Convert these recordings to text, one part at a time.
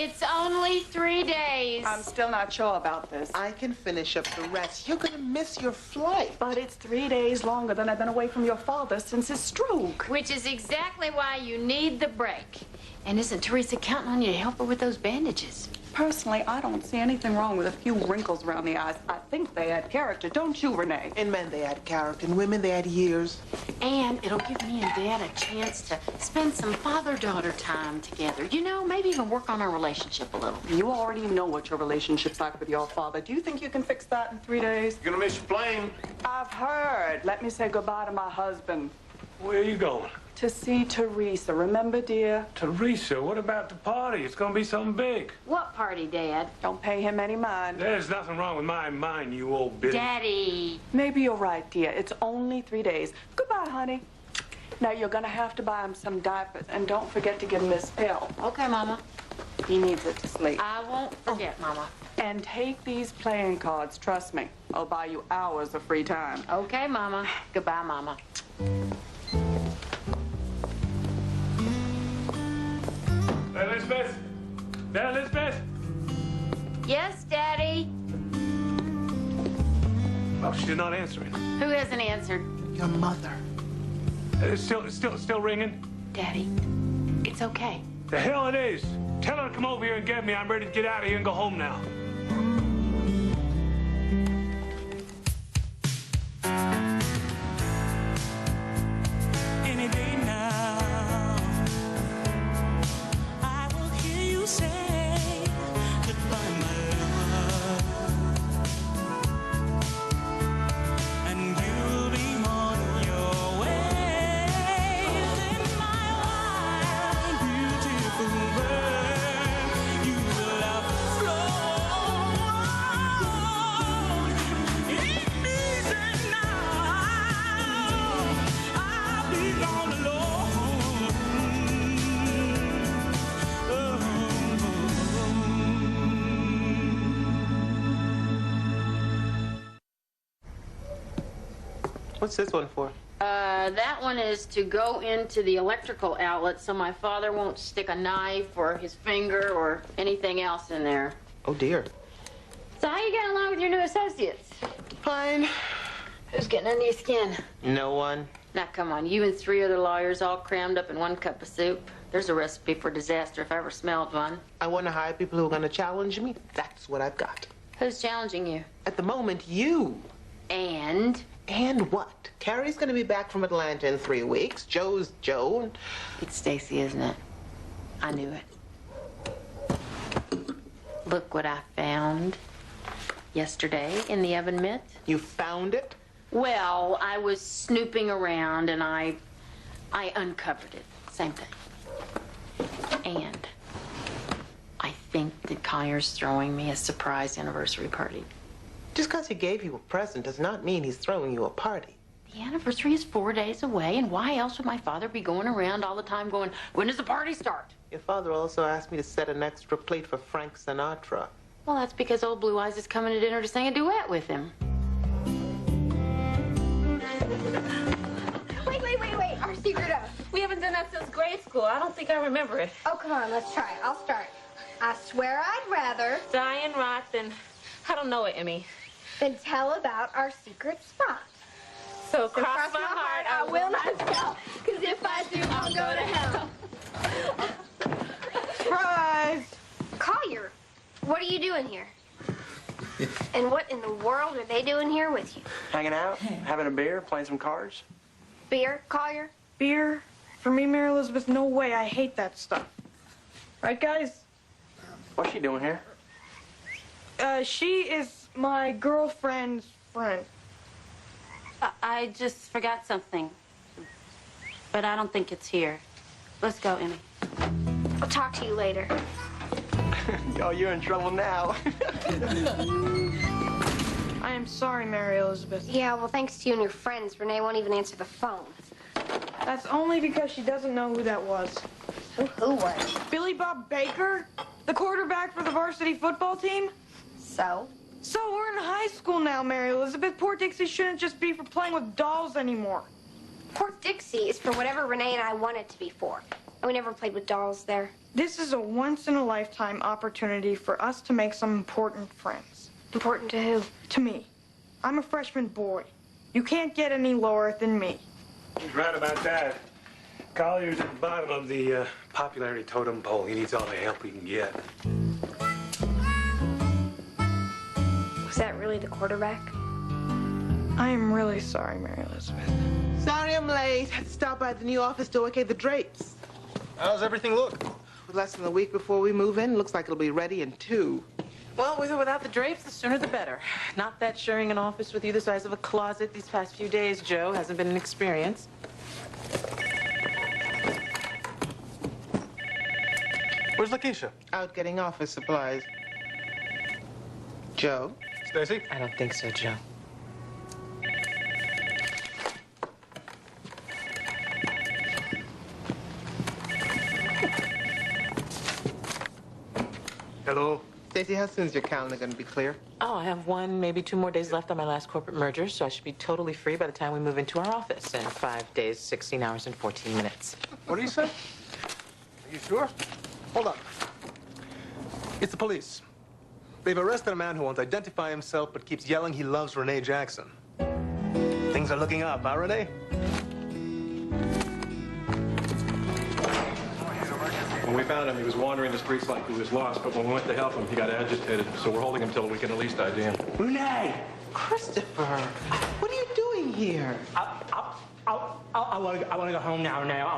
It's only 3 days. I'm still not sure about this. I can finish up the rest. You're gonna miss your flight. But it's 3 days longer than I've been away from your father since his stroke. Which is exactly why you need the break. And isn't Teresa counting on you to help her with those bandages? Personally, I don't see anything wrong with a few wrinkles around the eyes. I think they add character, don't you, Renee? In men, they add character. In women, they add years. And it'll give me and Dad a chance to spend some father-daughter time together. You know, maybe even work on our relationship a little. You already know what your relationship's like with your father. Do you think you can fix that in 3 days? You're gonna miss your plane. I've heard. Let me say goodbye to my husband. Where are you going? To see Teresa. Remember, dear? Teresa, what about the party? It's gonna be something big. What party, Dad? Don't pay him any mind. There's nothing wrong with my mind, you old bitch. Daddy. Maybe you're right, dear. It's only 3 days. Goodbye, honey. Now, you're gonna have to buy him some diapers, and don't forget to give him this pill. Okay, Mama. He needs it to sleep. I won't forget, Mama. And take these playing cards, trust me. I'll buy you hours of free time. Okay, Mama. Goodbye, Mama. Elizabeth? There, Elizabeth? Yes, Daddy? Oh, she's not answering. Who hasn't answered? Your mother. It's still ringing? Daddy, it's okay. The hell it is. Tell her to come over here and get me. I'm ready to get out of here and go home now. Any day now, I will hear you say goodbye, my love, and you'll be on your way. In my wild, beautiful world, you will have flown. It isn't now. I'll be gone alone. What's this one for? That one is to go into the electrical outlet so my father won't stick a knife or his finger or anything else in there. Oh, dear. So how you getting along with your new associates? Fine. Who's getting under your skin? No one. Now, come on, you and 3 other lawyers all crammed up in one cup of soup. There's a recipe for disaster if I ever smelled one. I want to hire people who are going to challenge me. That's what I've got. Who's challenging you? At the moment, you. And? And what? Carrie's going to be back from Atlanta in 3 weeks. Joe's Joe. It's Stacy, isn't it? I knew it. Look what I found yesterday in the oven mitt. You found it? Well, I was snooping around and I uncovered it. Same thing. And I think that Collier's throwing me a surprise anniversary party. Just because he gave you a present does not mean he's throwing you a party. The anniversary is 4 days away, and why else would my father be going around all the time going, when does the party start? Your father also asked me to set an extra plate for Frank Sinatra. Well, that's because old Blue Eyes is coming to dinner to sing a duet with him. Wait. Our secret oath. We haven't done that since grade school. I don't think I remember it. Oh, come on, let's try it. I'll start. I swear I'd rather Die and rot, then I don't know it, Emmy. than tell about our secret spot. So cross my heart, I will not tell, because if I do, I'll go to hell. Surprise! Collier, what are you doing here? And what in the world are they doing here with you? Hanging out, having a beer, playing some cards. Beer, Collier? Beer? For me, Mary Elizabeth, no way. I hate that stuff. Right, guys? What's she doing here? She is my girlfriend's friend. I just forgot something. But I don't think it's here. Let's go, Emmy. I'll talk to you later. Oh, you're in trouble now. I am sorry, Mary Elizabeth. Yeah, well, thanks to you and your friends, Renee won't even answer the phone. That's only because she doesn't know who that was. Who was? Billy Bob Baker? The quarterback for the varsity football team? So? So we're in high school now, Mary Elizabeth. Poor Dixie shouldn't just be for playing with dolls anymore. Poor Dixie is for whatever Renee and I want it to be for. And we never played with dolls there. This is a once-in-a-lifetime opportunity for us to make some important friends. Important to who? To me. I'm a freshman boy. You can't get any lower than me. He's right about that. Collier's at the bottom of the popularity totem pole. He needs all the help he can get. Was that really the quarterback? I am really sorry, Mary Elizabeth. Sorry I'm late. Had to stop by the new office to okay the drapes. How's everything look? With less than a week before we move in, looks like it'll be ready in 2. Well, with or without the drapes, the sooner the better. Not that sharing an office with you the size of a closet these past few days, Joe, hasn't been an experience. Where's Lakeisha? Out getting office supplies. Joe? Stacy? I don't think so, Joe. Hello? Stacey, how soon is your calendar going to be clear? Oh, I have 1, maybe 2 more days left on my last corporate merger, so I should be totally free by the time we move into our office in 5 days, 16 hours, and 14 minutes. What do you say? Are you sure? Hold on. It's the police. They've arrested a man who won't identify himself but keeps yelling he loves Renee Jackson. Things are looking up, huh, Renee? When we found him, he was wandering the streets like he was lost, but when we went to help him, he got agitated, so we're holding him till we can at least ID him. Renee! Christopher, what are you doing here? I want to go home now, Renee. I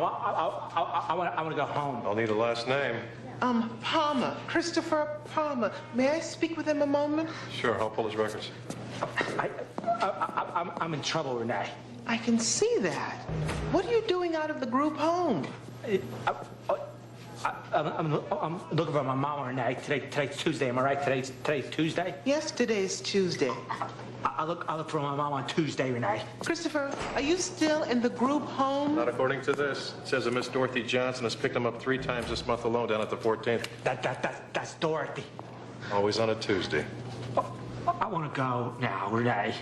want to go home. I'll need a last name. Palmer. Christopher Palmer. May I speak with him a moment? Sure, I'll pull his records. I'm in trouble, Renee. I can see that. What are you doing out of the group home? I'm looking for my mama, Renee. Today's Tuesday, am I right? Today's Tuesday? Yes, today's Tuesday. I'll look for my mom on Tuesday, Renee. Christopher, are you still in the group home? Not according to this. It says that Miss Dorothy Johnson has picked him up 3 times this month alone down at the 14th. That's Dorothy. Always on a Tuesday. I want to go now, Renee.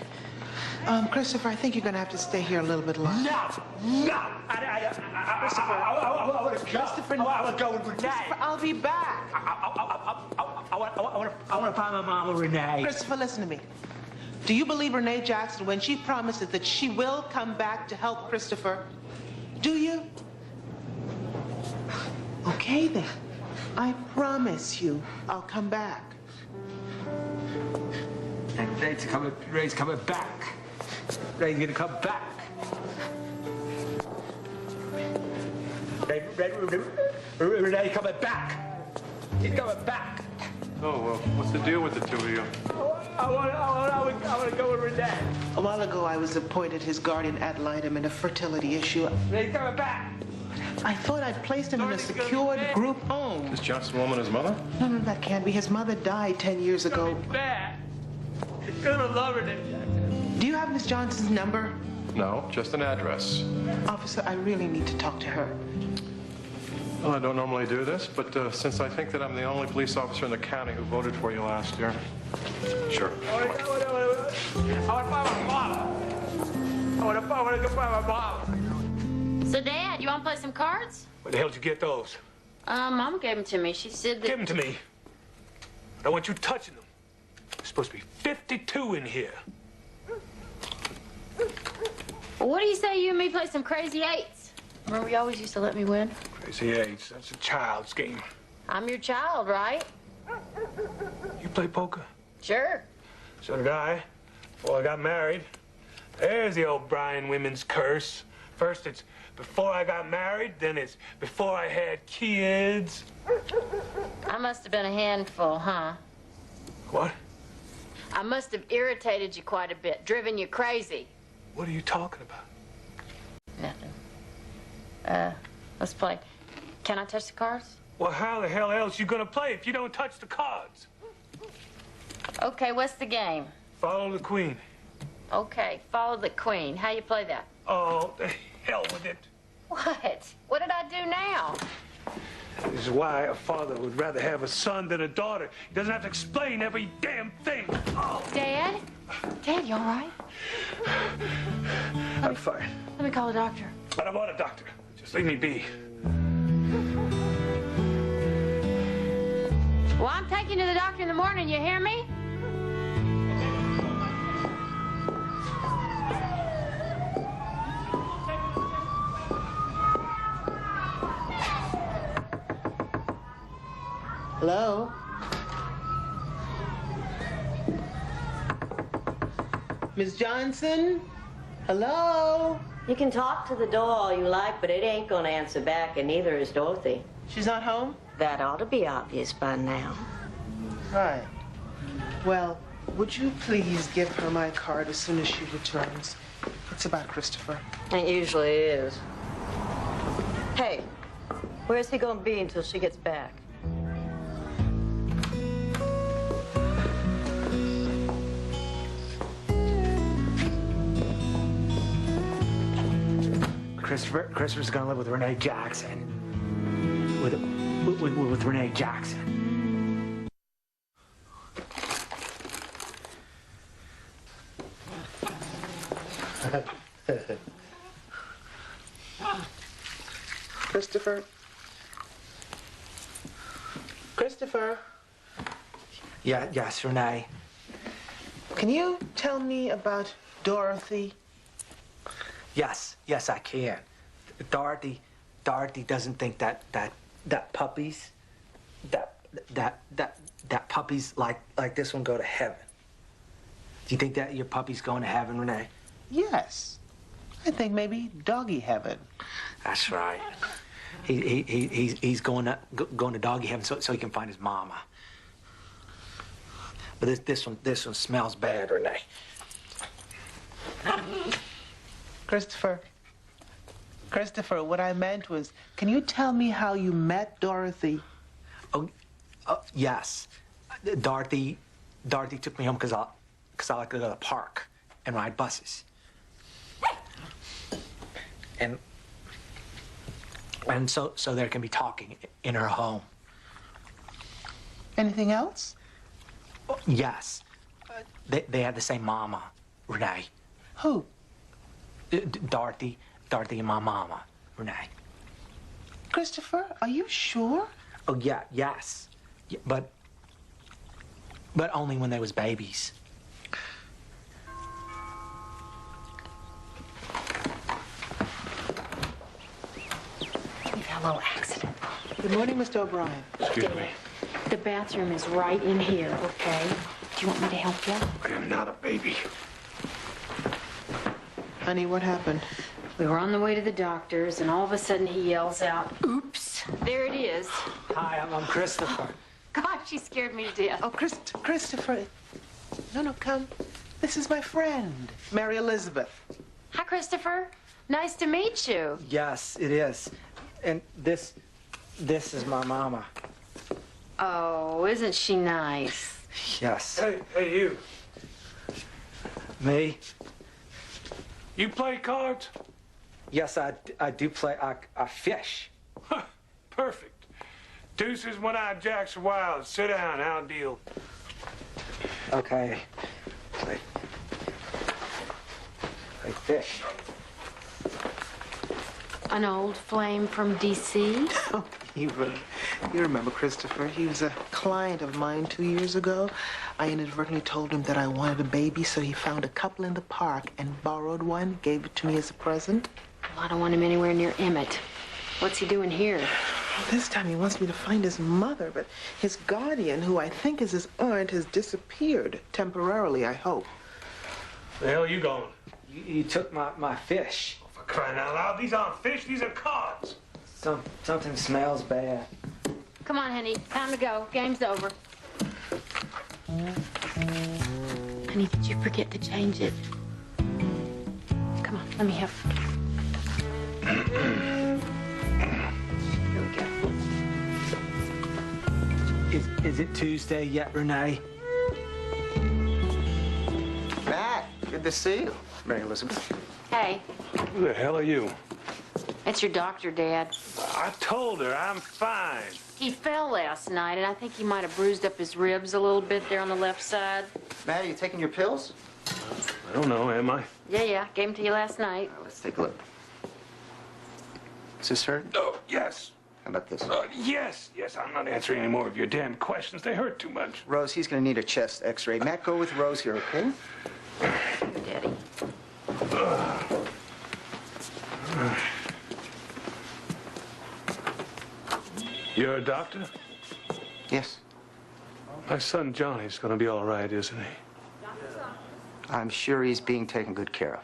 Christopher, I think you're going to have to stay here a little bit longer. No! I want to go. Christopher, I want to go with Renee. Christopher, I'll be back. I want to find my mama, Renee. Christopher, listen to me. Do you believe Renee Jackson when she promises that she will come back to help Christopher? Do you? Okay, then. I promise you I'll come back. And Renee's coming back. Renee's gonna come back. Renee coming back. He's coming back. Oh, well, what's the deal with the 2 of you? I want to go with Renee. A while ago, I was appointed his guardian ad litem in a fertility issue. Renee's coming back. I thought I'd placed him in a secured group home. This Johnson woman his mother? No, that can't be. His mother died 10 years ago. Back. He's gonna love Renee Jackson. Do you have Miss Johnson's number? No, just an address. Officer, I really need to talk to her. Well, I don't normally do this, but since I think that I'm the only police officer in the county who voted for you last year, sure. I want to find my mom. I want to go find my mom. So, Dad, you want to play some cards? Where the hell did you get those? Mom gave them to me. She said that... Give them to me. I don't want you touching them. There's supposed to be 52 in here. What do you say you and me play some crazy eights? Remember you always used to let me win? Crazy eights. That's a child's game. I'm your child, right? You play poker? Sure. So did I. Before I got married. There's the old Bryan women's curse. First it's before I got married, then it's before I had kids. I must have been a handful, huh? What? I must have irritated you quite a bit, driven you crazy. What are you talking about? Nothing. Let's play. Can I touch the cards? Well, how the hell else you gonna play if you don't touch the cards? Okay, what's the game? Follow the queen. Okay, follow the queen. How you play that? Oh, the hell with it. What? What did I do now? This is why a father would rather have a son than a daughter. He doesn't have to explain every damn thing. Oh. Dad? Dad, you all right? I'm fine. Let me call a doctor. I don't want a doctor. Just leave me be. Well, I'm taking you to the doctor in the morning, you hear me? Hello? Miss Johnson? Hello? You can talk to the door all you like, but it ain't gonna answer back, and neither is Dorothy. She's not home? That ought to be obvious by now. Right. Well, would you please give her my card as soon as she returns? It's about Christopher. It usually is. Hey, where's he gonna be until she gets back? Christopher's gonna live with Renee Jackson. With Renee Jackson. Christopher? Christopher? Yeah, yes, Renee. Can you tell me about Dorothy? Yes, I can. Dorothy doesn't think that puppies like this one go to heaven. Do you think that your puppy's going to heaven, Renee? Yes. I think maybe doggy heaven. That's right. He's going to doggy heaven so he can find his mama. But this one smells bad, Renee. Christopher, what I meant was, can you tell me how you met Dorothy? Oh, yes. Dorothy took me home because I like to go to the park and ride buses. And so there can be talking in her home. Anything else? Yes. They have the same mama, Renee. Who? Dorothy and my mama, Renee. Christopher, are you sure? Oh, yeah, yes. Yeah, but only when they was babies. We've had a little accident. Good morning, Mr. O'Brien. Excuse me. The bathroom is right in here, okay? Do you want me to help you? I am not a baby. Honey, what happened? We were on the way to the doctor's, and all of a sudden he yells out, "Oops, there it is." Hi, I'm Christopher. Gosh, she scared me to death. Oh, Christopher. No, come. This is my friend, Mary Elizabeth. Hi, Christopher. Nice to meet you. Yes, it is. And this is my mama. Oh, isn't she nice? Yes. Hey, you. Me? You play cards? Yes, I do play. I fish. Perfect. Deuces, One-Eyed Jacks are wild. Sit down. I'll deal. Okay. Play fish. An old flame from D.C.? Oh, you remember Christopher. He was a client of mine 2 years ago. I inadvertently told him that I wanted a baby, so he found a couple in the park and borrowed one, gave it to me as a present. Well, I don't want him anywhere near Emmett. What's he doing here? This time he wants me to find his mother, but his guardian, who I think is his aunt, has disappeared. Temporarily, I hope. The hell you going? You took my fish. For crying out loud, these aren't fish, these are cards. Something smells bad. Come on, honey. Time to go. Game's over. Honey, did you forget to change it? Come on, let me help. Here we go. Is it Tuesday yet, Renee? Matt, good to see you. Mary Elizabeth. Hey, Who the hell are you? it's your doctor, Dad. I told her I'm fine. He fell last night, and I think he might have bruised up his ribs a little bit there on the left side. Matt, are you taking your pills? I don't know, am I? Yeah, gave them to you last night. Let's take a look. Does this hurt? Oh, yes. How about this? Yes, I'm not answering any more of your damn questions. They hurt too much. Rose, he's going to need a chest x-ray. Matt, go with Rose here, okay? Daddy. You're a doctor? Yes. My son Johnny's going to be all right, isn't he? I'm sure he's being taken good care of.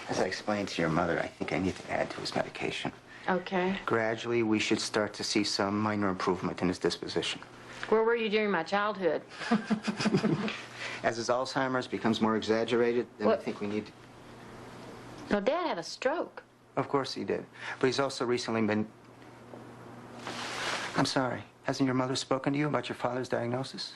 As I explained to your mother, I think I need to add to his medication. Okay. Gradually, we should start to see some minor improvement in his disposition. Where were you during my childhood? As his Alzheimer's becomes more exaggerated, then What? I think we need to... No, Dad had a stroke. Of course he did. But he's also recently been... I'm sorry. Hasn't your mother spoken to you about your father's diagnosis?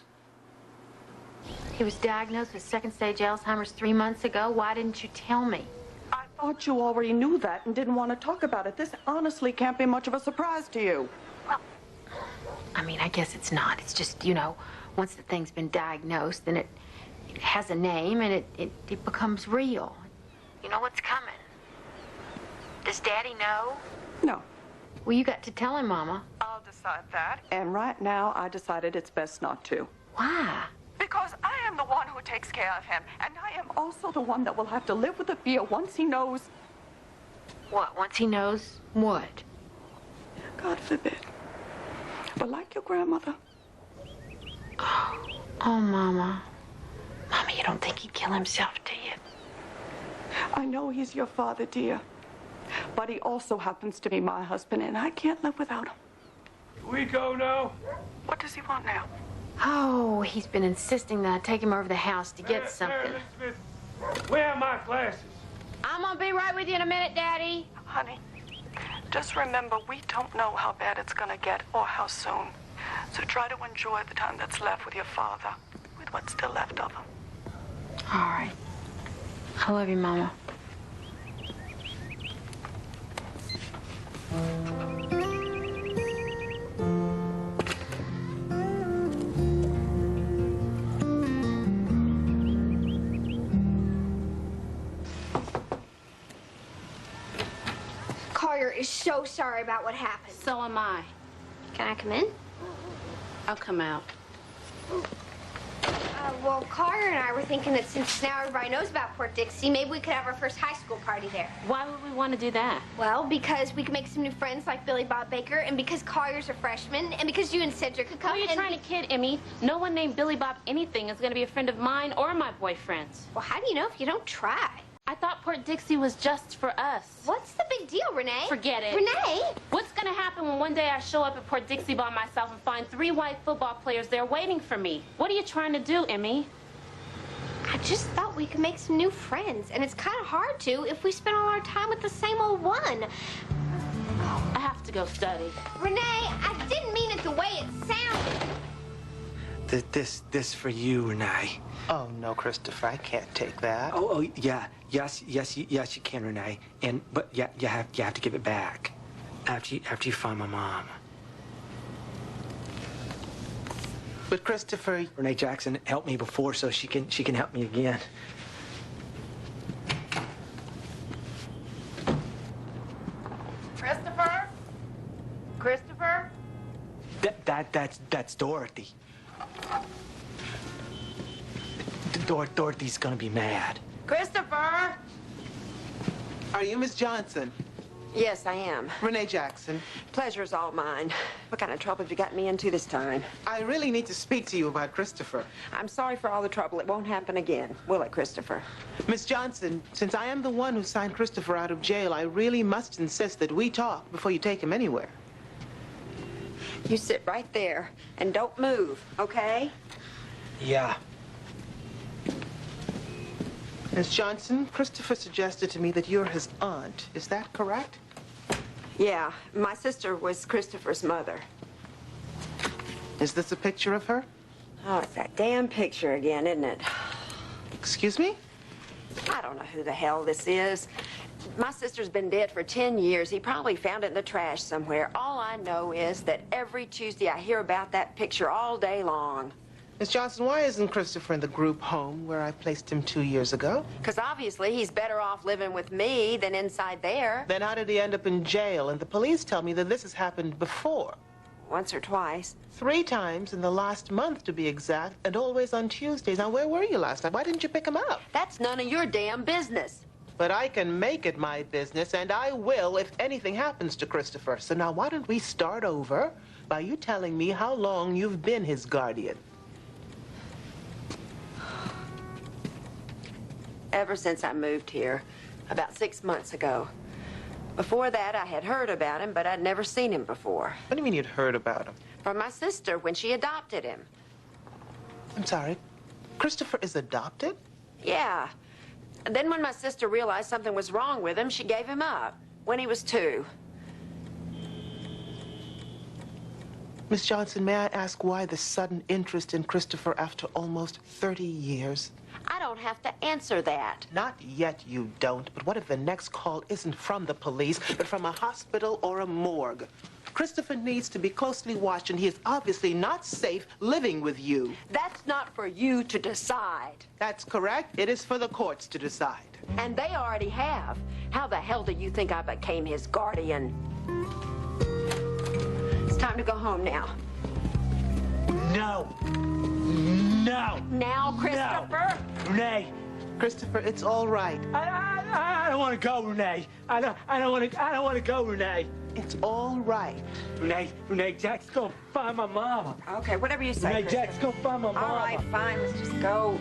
He was diagnosed with second-stage Alzheimer's 3 months ago. Why didn't you tell me? I thought you already knew that and didn't want to talk about it. This honestly can't be much of a surprise to you. I mean, I guess it's not. It's just, you know, once the thing's been diagnosed, then it has a name and it becomes real. You know what's coming. Does Daddy know? No. Well, you got to tell him, Mama. I'll decide that. And right now, I decided it's best not to. Why? Because I am the one who takes care of him, and I am also the one that will have to live with the fear once he knows... What, once he knows what? God forbid. But like your grandmother. Oh, Mama. Mama, you don't think he'd kill himself, do you? I know he's your father, dear. But he also happens to be my husband, and I can't live without him. Can we go now? What does he want now? Oh, he's been insisting that I take him over to the house to get something. Elizabeth, where are my glasses? I'm gonna be right with you in a minute, Daddy. Honey, just remember, we don't know how bad it's gonna get or how soon. So try to enjoy the time that's left with your father, with what's still left of him. All right. I love you, Mama. Collier is so sorry about what happened. So am I. Can I come in? I'll come out. Well, Collier and I were thinking that since now everybody knows about Port Dixie, maybe we could have our first high school party there. Why would we want to do that? Well, because we could make some new friends like Billy Bob Baker, and because Collier's a freshman, and because you and Cedric could come. Who are you and trying to kid, Emmy? No one named Billy Bob anything is going to be a friend of mine or my boyfriend's. Well, how do you know if you don't try? I thought Port Dixie was just for us. What's the big deal, Renee? Forget it. Renee? What's going to happen when one day I show up at Port Dixie by myself and find 3 white football players there waiting for me? What are you trying to do, Emmy? I just thought we could make some new friends, and it's kind of hard to if we spend all our time with the same old one. I have to go study. Renee, I didn't mean it the way it sounded. This for you, Renee. Oh, no, Christopher, I can't take that. Oh, yeah. Yes, you can, Renee. But yeah, you have to give it back after you find my mom. But Christopher... Renee Jackson helped me before, so she can help me again. Christopher? Christopher? That's Dorothy. Dorothy's gonna be mad. Christopher? Are you Miss Johnson? Yes, I am. Renee Jackson. Pleasure's all mine. What kind of trouble have you got me into this time? I really need to speak to you about Christopher. I'm sorry for all the trouble. It won't happen again, will it, Christopher? Miss Johnson, since I am the one who signed Christopher out of jail, I really must insist that we talk before you take him anywhere. You sit right there and don't move, okay? Yeah. Miss Johnson, Christopher suggested to me that you're his aunt. Is that correct? Yeah, my sister was Christopher's mother. Is this a picture of her? Oh, it's that damn picture again, isn't it? Excuse me? I don't know who the hell this is. My sister's been dead for 10 years. He probably found it in the trash somewhere. All I know is that every Tuesday I hear about that picture all day long. Miss Johnson, why isn't Christopher in the group home where I placed him 2 years ago? Because obviously he's better off living with me than inside there. Then how did he end up in jail? And the police tell me that this has happened before. Once or twice. 3 times in the last month, to be exact, and always on Tuesdays. Now, where were you last night? Why didn't you pick him up? That's none of your damn business. But I can make it my business, and I will if anything happens to Christopher. So now why don't we start over by you telling me how long you've been his guardian? Ever since I moved here, about 6 months ago. Before that, I had heard about him, but I'd never seen him before. What do you mean you'd heard about him? From my sister when she adopted him. I'm sorry. Christopher is adopted? Yeah. And then when my sister realized something was wrong with him, she gave him up when he was 2. Miss Johnson, may I ask why the sudden interest in Christopher after almost 30 years? I don't have to answer that. Not yet, you don't. But what if the next call isn't from the police, but from a hospital or a morgue? Christopher needs to be closely watched, and he is obviously not safe living with you. That's not for you to decide. That's correct. It is for the courts to decide. And they already have. How the hell do you think I became his guardian? It's time to go home now. No. No. Now, Christopher? No. Renee. Christopher, it's all right. I don't want to go, Renee. I don't want to go, Renee. It's all right. Renee, Jack's gonna find my mama. Okay, whatever you say. Renee, Jack's gonna find my mama. All right, fine. Let's just go.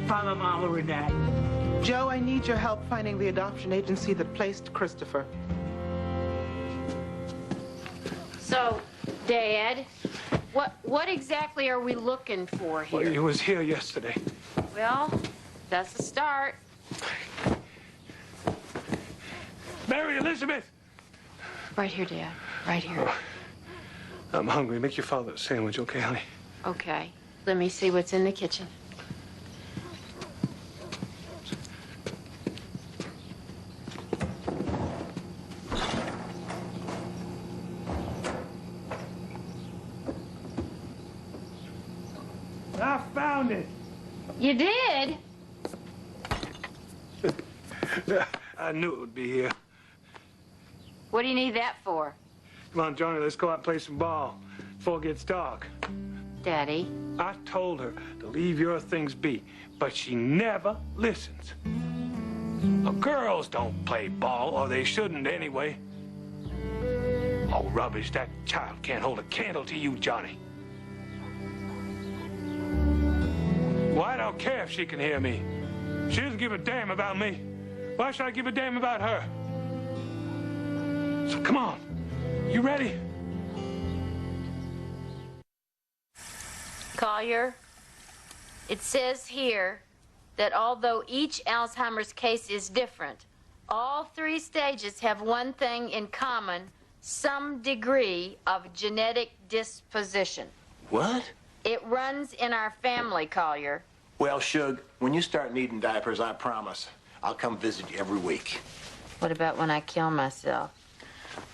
Find my mama, Renee. Joe, I need your help finding the adoption agency that placed Christopher. So, Dad, what exactly are we looking for here? Well, he was here yesterday. Well, that's a start. Mary Elizabeth! Right here, Dad. Right here. I'm hungry. Make your father a sandwich, okay, honey? Okay. Let me see what's in the kitchen. I found it. You did? I knew it would be here. What do you need that for? Come on, Johnny, let's go out and play some ball before it gets dark. Daddy? I told her to leave your things be, but she never listens. Well, girls don't play ball, or they shouldn't anyway. Oh, rubbish. That child can't hold a candle to you, Johnny. Well, I don't care if she can hear me. She doesn't give a damn about me. Why should I give a damn about her? So come on. You ready? Collier, it says here that although each Alzheimer's case is different, all 3 stages have one thing in common: some degree of genetic disposition. What? It runs in our family, Collier. Well, Shug, when you start needing diapers, I promise I'll come visit you every week. What about when I kill myself?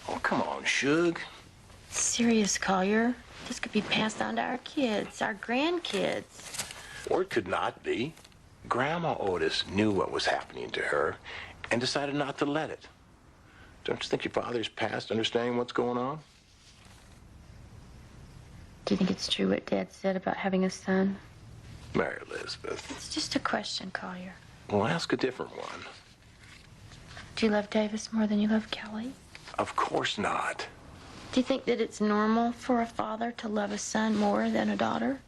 Oh, come on, Shug. Serious, Collier. This could be passed on to our kids, our grandkids. Or it could not be. Grandma Otis knew what was happening to her and decided not to let it. Don't you think your father's past understanding what's going on? Do you think it's true what Dad said about having a son? Mary Elizabeth. It's just a question, Collier. Well, ask a different one. Do you love Davis more than you love Kelly? Of course not. Do you think that it's normal for a father to love a son more than a daughter?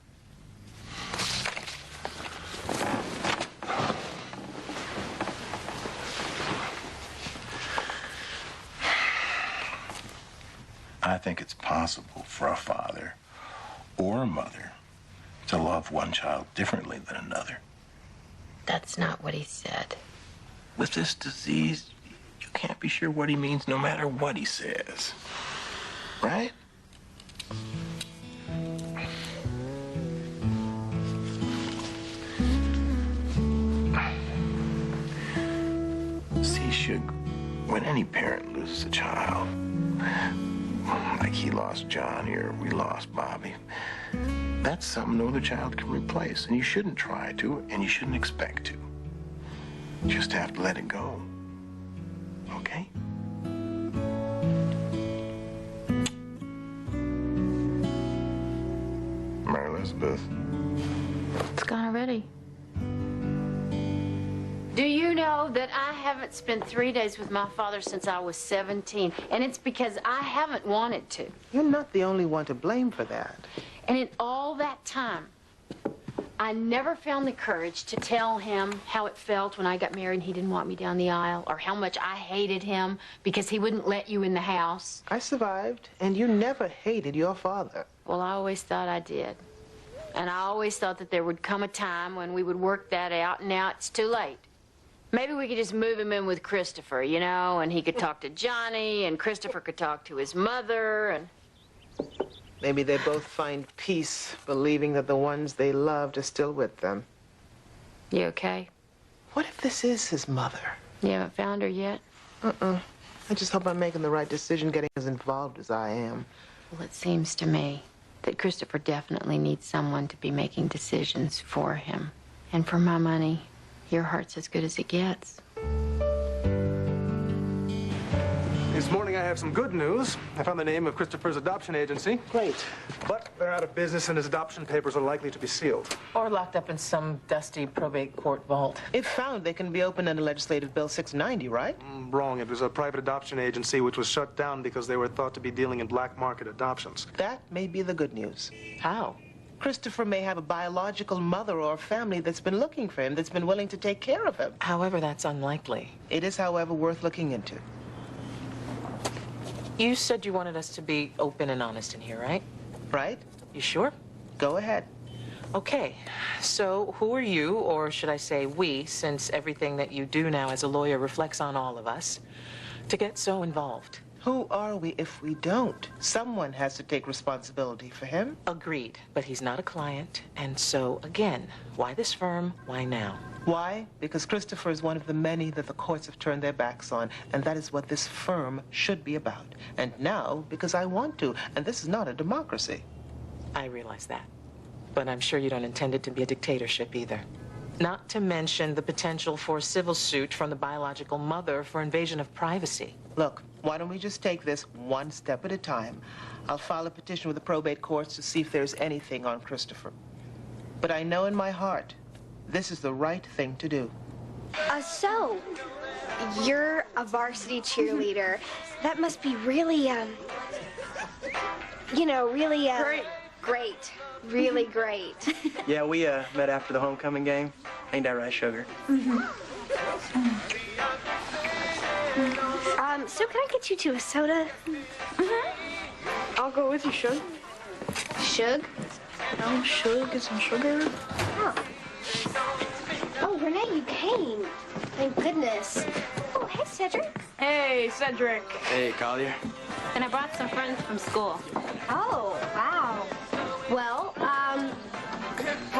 I think it's possible for a father or a mother to love one child differently than another. That's not what he said. With this disease, you can't be sure what he means no matter what he says. Right? See, Shug, when any parent loses a child, like he lost Johnny or we lost Bobby, that's something no other child can replace. And you shouldn't try to, and you shouldn't expect to. You just have to let it go. Okay? Mary Elizabeth. It's gone already. Do you know that I haven't spent 3 days with my father since I was 17? And it's because I haven't wanted to. You're not the only one to blame for that. And in all that time, I never found the courage to tell him how it felt when I got married and he didn't want me down the aisle, or how much I hated him because he wouldn't let you in the house. I survived, and you never hated your father. Well, I always thought I did. And I always thought that there would come a time when we would work that out, and now it's too late. Maybe we could just move him in with Christopher, you know, and he could talk to Johnny, and Christopher could talk to his mother, and... Maybe they both find peace believing that the ones they loved are still with them. You okay? What if this is his mother? You haven't found her yet? I just hope I'm making the right decision getting as involved as I am. Well, it seems to me that Christopher definitely needs someone to be making decisions for him. And for my money, your heart's as good as it gets. This morning I have some good news. I found the name of Christopher's adoption agency. Great. But they're out of business and his adoption papers are likely to be sealed. Or locked up in some dusty probate court vault. If found, they can be opened under Legislative Bill 690, right? Wrong. It was a private adoption agency which was shut down because they were thought to be dealing in black market adoptions. That may be the good news. How? Christopher may have a biological mother or family that's been looking for him, that's been willing to take care of him. However, that's unlikely. It is, however, worth looking into. You said you wanted us to be open and honest in here, right? Right? You sure? Go ahead. Okay, so who are you, or should I say we, since everything that you do now as a lawyer reflects on all of us, to get so involved? Who are we if we don't? Someone has to take responsibility for him. Agreed, but he's not a client, and so, again, why this firm, why now? Why? Because Christopher is one of the many that the courts have turned their backs on, and that is what this firm should be about. And now, because I want to, and this is not a democracy. I realize that, but I'm sure you don't intend it to be a dictatorship either. Not to mention the potential for a civil suit from the biological mother for invasion of privacy. Look, why don't we just take this one step at a time? I'll file a petition with the probate courts to see if there's anything on Christopher. But I know in my heart, this is the right thing to do. So, you're a varsity cheerleader. That must be really, really, great. Really great. Yeah, we met after the homecoming game. Ain't that right, Sugar? So can I get you two a soda? I'll go with you, Shug. Shug? No, Shug, get some sugar. Oh, Renee, you came. Thank goodness. Oh, hey, Cedric. Hey, Cedric. Hey, Collier. And I brought some friends from school. Oh, wow. Well,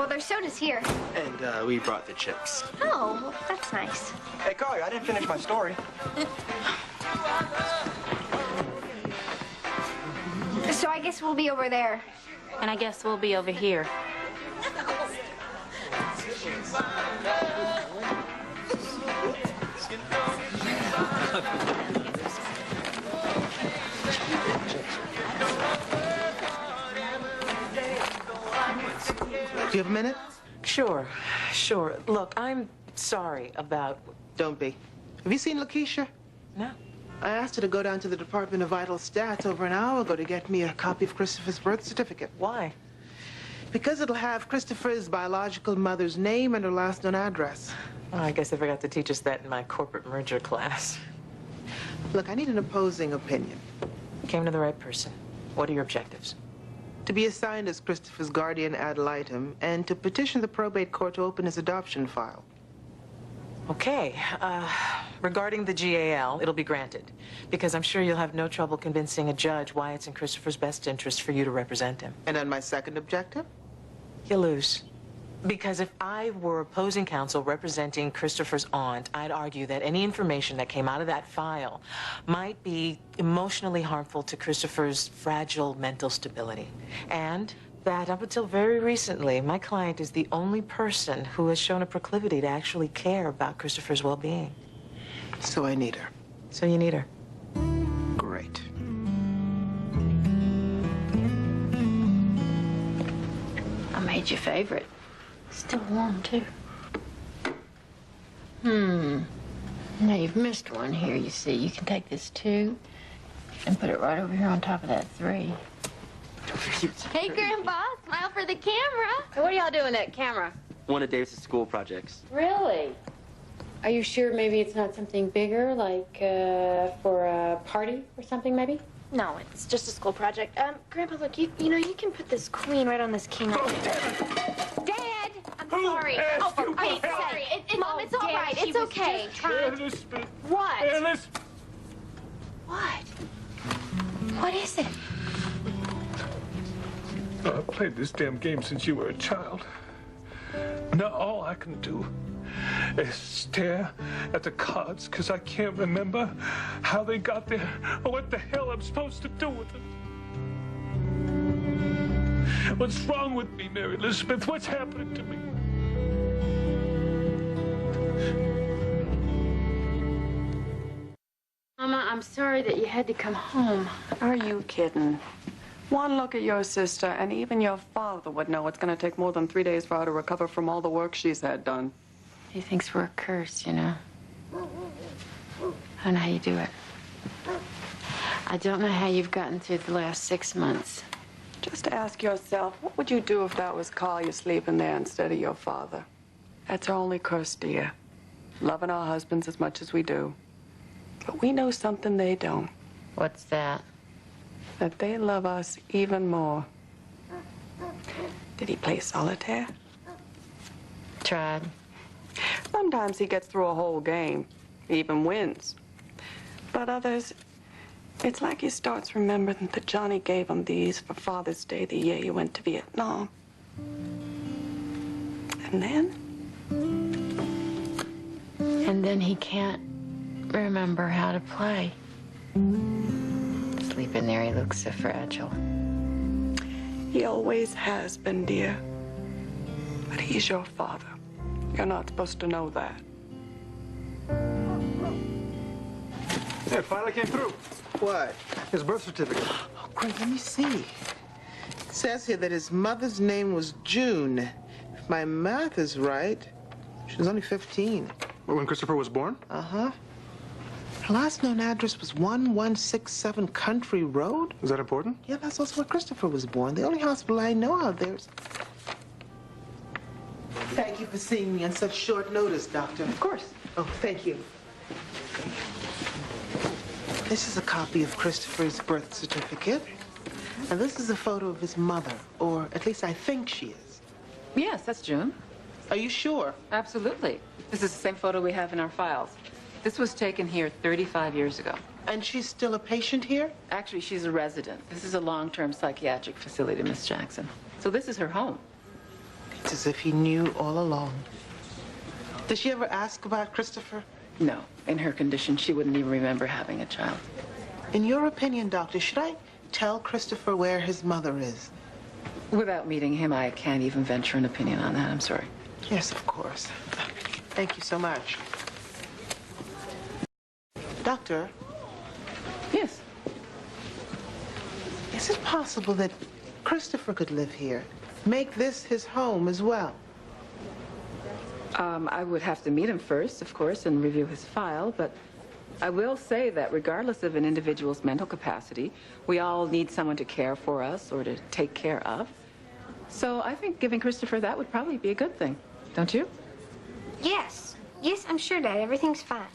there's sodas here. And we brought the chips. Oh, well, that's nice. Hey, Collier, I didn't finish my story. So I guess we'll be over there. And I guess we'll be over here. Do you have a minute? Sure. Look, I'm sorry about... Don't be. Have you seen Lakeisha? No. I asked her to go down to the Department of Vital Stats over an hour ago to get me a copy of Christopher's birth certificate. Why? Because it'll have Christopher's biological mother's name and her last known address. Oh, I guess they forgot to teach us that in my corporate merger class. Look, I need an opposing opinion. Came to the right person. What are your objectives? To be assigned as Christopher's guardian ad litem and to petition the probate court to open his adoption file. Okay. Regarding the GAL, it'll be granted. Because I'm sure you'll have no trouble convincing a judge why it's in Christopher's best interest for you to represent him. And on my second objective? You lose. Because if I were opposing counsel representing Christopher's aunt, I'd argue that any information that came out of that file might be emotionally harmful to Christopher's fragile mental stability. And that up until very recently, my client is the only person who has shown a proclivity to actually care about Christopher's well-being. So I need her. So you need her. Great. I made your favorite. Still warm, too. Now, you've missed one here, you see. You can take this 2 and put it right over here on top of that 3. Hey, Grandpa, smile for the camera. Hey, what are y'all doing that camera? One of Davis's school projects. Really? Are you sure maybe it's not something bigger, like for a party or something, maybe? No, it's just a school project. Grandpa, look, you know, you can put this queen right on this king. Dad, I'm sorry. Oh, for Pete's sake. Mom, it's all right. It's okay. Elizabeth. What? Elizabeth. What? What is it? I've played this damn game since you were a child. Now all I can do is stare at the cards because I can't remember how they got there or what the hell I'm supposed to do with them. What's wrong with me, Mary Elizabeth? What's happening to me? Mama, I'm sorry that you had to come home. Are you kidding? One look at your sister, and even your father would know it's going to take more than 3 days for her to recover from all the work she's had done. He thinks we're a curse, you know. I don't know how you do it. I don't know how you've gotten through the last 6 months. Just ask yourself, what would you do if that was Carl you're sleeping there instead of your father? That's our only curse, dear. Loving our husbands as much as we do. But we know something they don't. What's that? That they love us even more. Did he play solitaire? Tried. Sometimes he gets through a whole game, he even wins. But others, it's like he starts remembering that Johnny gave him these for Father's Day the year he went to Vietnam. And then? And then he can't remember how to play. Sleeping there, he looks so fragile. He always has been, dear. But he's your father. You're not supposed to know that. Yeah, it finally came through. What? His birth certificate. Oh, great, let me see. It says here that his mother's name was June. If my math is right, she was only 15. When Christopher was born? Uh-huh. Her last known address was 1167 Country Road. Is that important? Yeah, that's also where Christopher was born. The only hospital I know out there is... Thank you for seeing me on such short notice, Doctor. Of course. Oh, thank you. This is a copy of Christopher's birth certificate. And this is a photo of his mother, or at least I think she is. Yes, that's June. Are you sure? Absolutely. This is the same photo we have in our files. This was taken here 35 years ago. And she's still a patient here? Actually, she's a resident. This is a long-term psychiatric facility, Miss Jackson. So this is her home. It's as if he knew all along. Does she ever ask about Christopher? No. In her condition, she wouldn't even remember having a child. In your opinion, Doctor, should I tell Christopher where his mother is? Without meeting him, I can't even venture an opinion on that. I'm sorry. Yes, of course. Thank you so much. Doctor? Yes? Is it possible that Christopher could live here? Make this his home as well? I would have to meet him first, of course, and review his file, but I will say that regardless of an individual's mental capacity, we all need someone to care for us or to take care of. So I think giving Christopher that would probably be a good thing. Don't you? Yes. Yes, I'm sure, Dad. Everything's fine.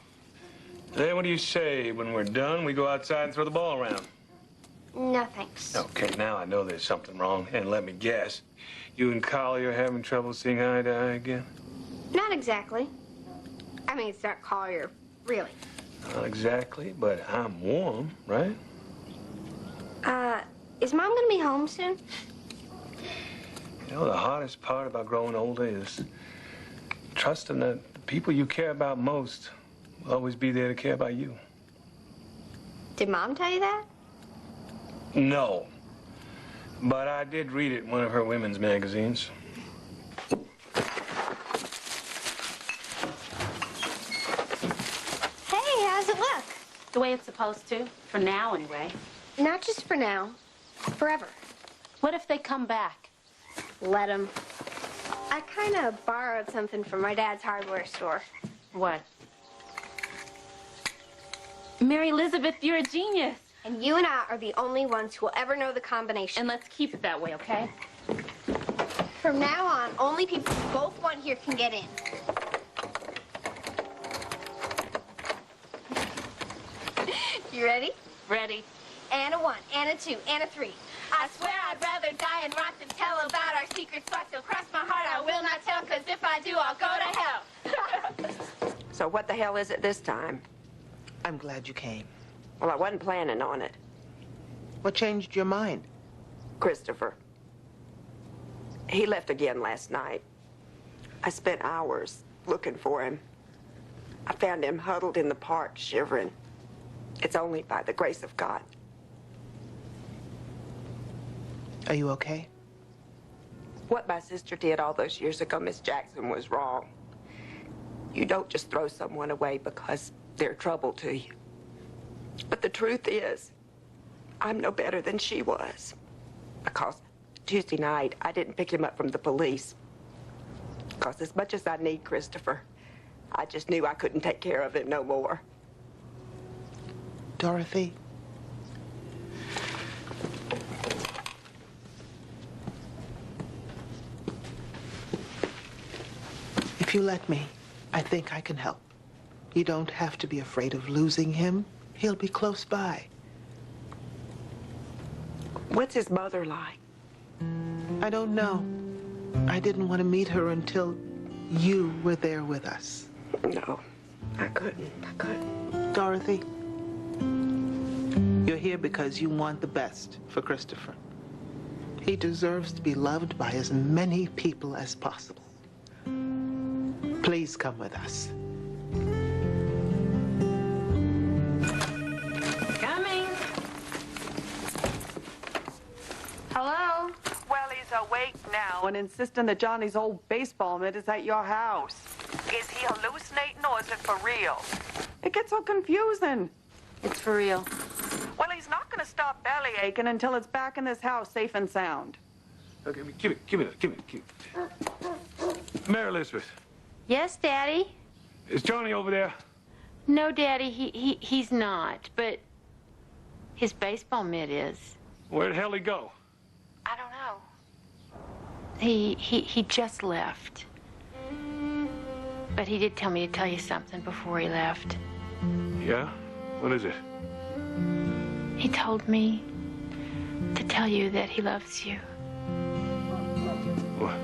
Then what do you say? When we're done, we go outside and throw the ball around. No, thanks. Okay, now I know there's something wrong. And let me guess, you and Collie are having trouble seeing eye to eye again? Not exactly. I mean, it's not Collier, really. Not exactly, but I'm warm, right? Is Mom gonna be home soon? You know, the hardest part about growing older is trusting that the people you care about most will always be there to care about you. Did Mom tell you that? No. But I did read it in one of her women's magazines. Hey, how's it look? The way it's supposed to, for now anyway. Not just for now, forever. What if they come back? Let them. I kind of borrowed something from my dad's hardware store. What? Mary Elizabeth, you're a genius. And you and I are the only ones who will ever know the combination. And let's keep it that way, okay? From now on, only people who both want here can get in. You ready? Ready. And a 1, and a 2, and a 3. I swear I'd rather die and rot than tell about our secrets, but still cross my heart I will not tell, because if I do, I'll go to hell. So what the hell is it this time? I'm glad you came. Well, I wasn't planning on it. What changed your mind? Christopher. He left again last night. I spent hours looking for him. I found him huddled in the park, shivering. It's only by the grace of God. Are you okay? What my sister did all those years ago, Miss Jackson, was wrong. You don't just throw someone away because they're trouble to you. But the truth is, I'm no better than she was. Because Tuesday night, I didn't pick him up from the police. Because as much as I need Christopher, I just knew I couldn't take care of him no more. Dorothy? If you let me, I think I can help. You don't have to be afraid of losing him. He'll be close by. What's his mother like? I don't know. I didn't want to meet her until you were there with us. No, I couldn't. Dorothy, you're here because you want the best for Christopher. He deserves to be loved by as many people as possible. Please come with us. Coming. Hello? Well, he's awake now and insisting that Johnny's old baseball mitt is at your house. Is he hallucinating or is it for real? It gets so confusing. It's for real. Well, he's not going to stop belly aching until it's back in this house safe and sound. Okay, give it. Mary Elizabeth, Yes, Daddy? is Johnny over there? No, Daddy, he's not, but his baseball mitt is. Where'd hell he go? I don't know. He just left. But he did tell me to tell you something before he left. Yeah? What is it? He told me to tell you that he loves you. What?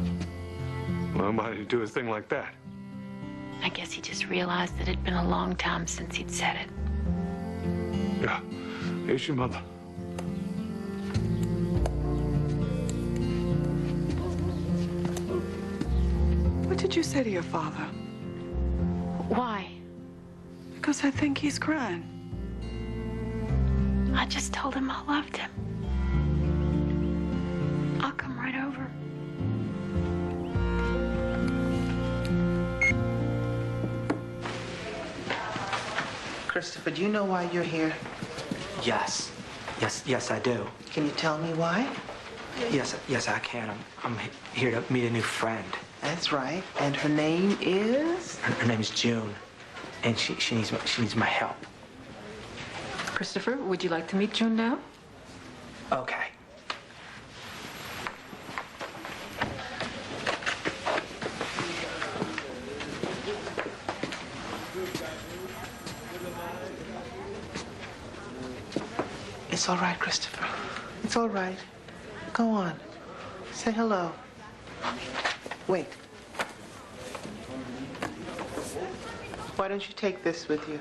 Well, why did he do a thing like that? I guess he just realized that it'd been a long time since he'd said it. Yeah. Here's your mother. What did you say to your father? Why? Because I think he's crying. I just told him I loved him. I'll come right over. Christopher, do you know why you're here? Yes. Yes, I do. Can you tell me why? Yes, I can. I'm here to meet a new friend. That's right. And her name is? Her name is June, and she needs my help. Christopher, would you like to meet June now? Okay. It's all right, Christopher. It's all right. Go on. Say hello. Wait. Why don't you take this with you?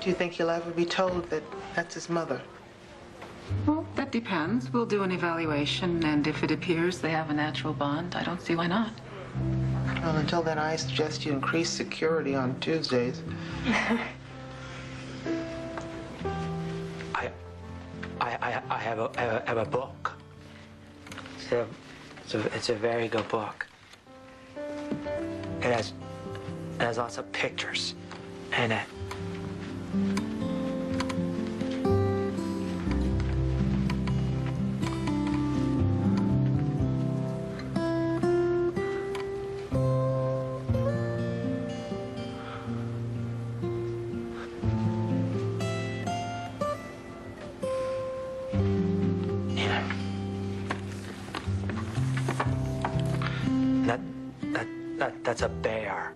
Do you think he'll ever be told that that's his mother? Well, that depends. We'll do an evaluation, and if it appears they have a natural bond, I don't see why not. Well, until then, I suggest you increase security on Tuesdays. I have a book. It's a very good book. It has lots of pictures in it. That's a bear.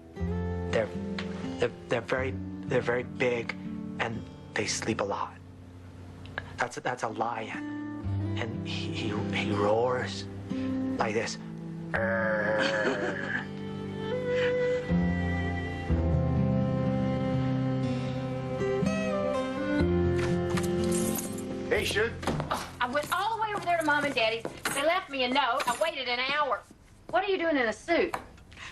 They're very big, and they sleep a lot. That's a lion, and he roars like this. Hey, Shug. I went all the way over there to Mom and Daddy's. They left me a note. I waited an hour. What are you doing in a suit?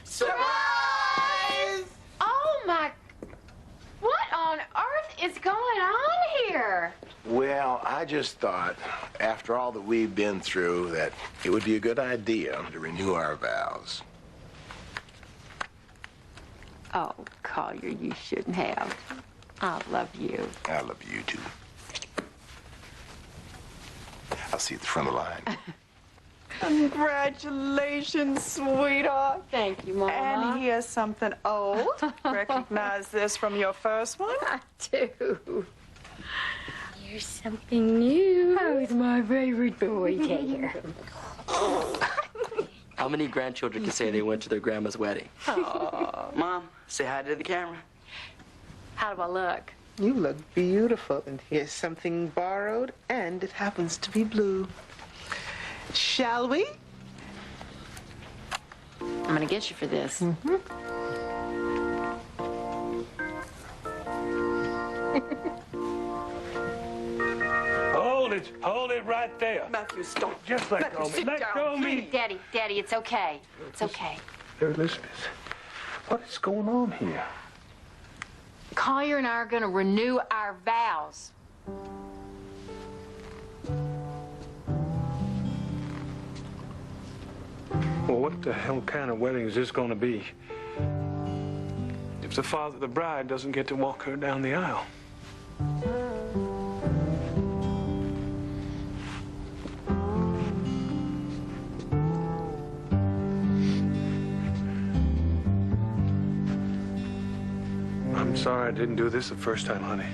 Surprise! Oh, my... What on earth is going on here? Well, I just thought, after all that we've been through, that it would be a good idea to renew our vows. Oh, Collier, you shouldn't have. I love you. I love you, too. I'll see you at the front of the line. Congratulations, sweetheart. Thank you, Mama. And here's something old. Recognize this from your first one? I do. Here's something new. Who's my favorite boy? Take her. How many grandchildren can say they went to their grandma's wedding? Oh. Mom, say hi to the camera. How do I look? You look beautiful. And here's something borrowed, and it happens to be blue. Shall we? I'm gonna get you for this. Hold it right there. Matthew, stop. Just let go of me. Let go of me. Daddy, it's okay. It's okay. Hey, Elizabeth, what is going on here? Collier and I are gonna renew our vows. Well, what the hell kind of wedding is this going to be if the father of the bride doesn't get to walk her down the aisle? I'm sorry I didn't do this the first time, honey.